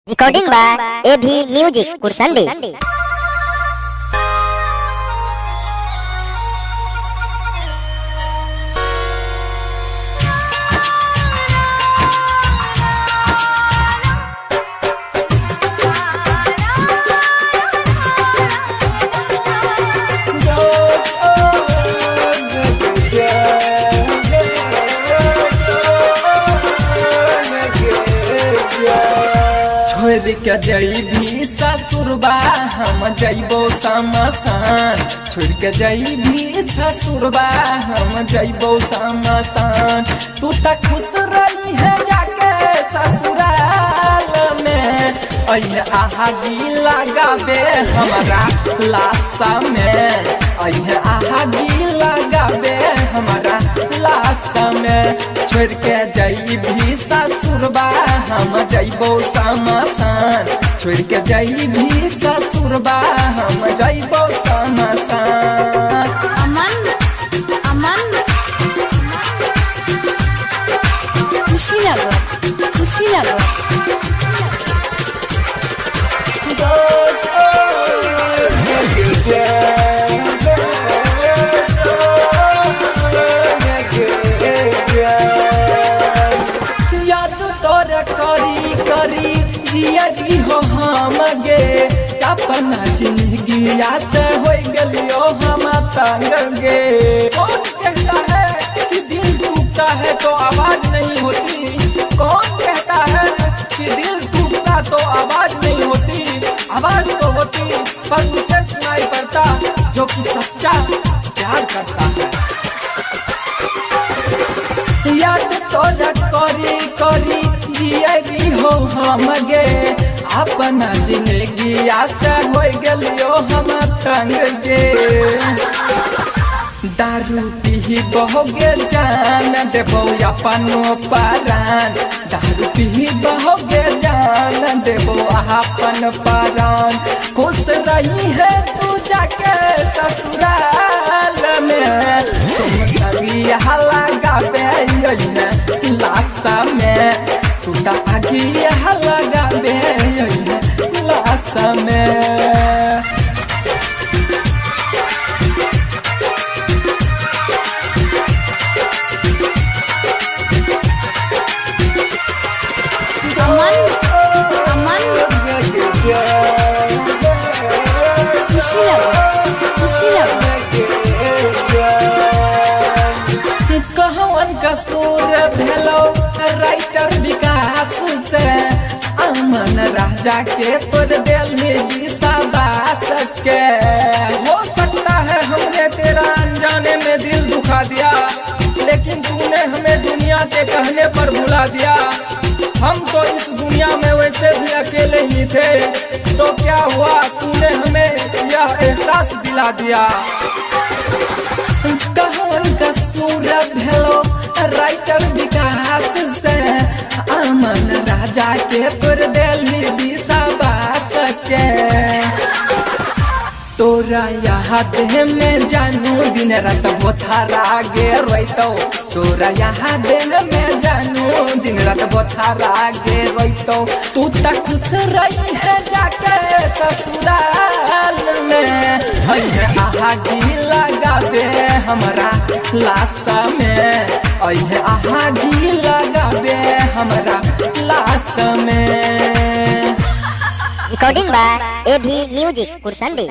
Recording by AV Music Kursandi. छोड़ के जइबी ससुरबा हम जइबो समसान। छोड़ के जइबी ससुरबा हम जइबो समसान। तू त खुश रही है जाके ससुराल में, अइहे आहागी लगाबे हमारा लाशा में। अइहे आहागी लगाबे हमारा लाशा में। छोड़ के जइबी ससुरबा हम जइबो समसान। छोड़ के जइबी ससुरबा हम जइबो समसान। अमन अमन कुशीनगर याद तोर करी करी जियरी हो हम गे। अपना जिंदगी से हो गलियो हम तंग गे। कौन कहता है कि दिल टूटता है तो आवाज नहीं होती? कौन कहता है कि दिल टूटता तो आवाज नहीं होती? आवाज तो होती पर उसे सुनाई पड़ता जो कि सच्चा प्यार करता है। याद तोरा करी करी जियरी हो हम गे। अपना जिंदगी से हो गलियो हम तंग गे। दारू पी बहोगे जान देबो अपनो परान। दारू पी बहोगे जान देबो अपन परान। खुश रही है तू जाके ससुराल में। तुम कभी लगाबे लाशा में। तू त आगी लगाबे लाशा में। अमन कुशीनगर कहवन कसूर भेलो राइटर विकास से। अमन राजा के तोड़ दिल शाबाश के। हो सकता है हमने तेरा अनजाने में दिल दुखा दिया, लेकिन तूने हमें दुनिया के कहने पर भुला दिया। हम तो इस दुनिया में वैसे भी अकेले ही थे, तो क्या हुआ तूने हमें यह एहसास दिला दिया। कहवन कसूर भेलो राइटर विकास से। अमन राजा के तोड़ दिल शाबाश के। तोरा याद में जानू दिन रात बोथारा गे रोइतो। तोरा याद में जानू दिन रात बोथारा गे रोइतो। तू त खुश रही है जाके ससुराल में। अइहे आहागी लगाबे हमारा लाशा में। अइहे आहागी लगाबे हमारा लाशा में। Recording by AV Music Kursandi.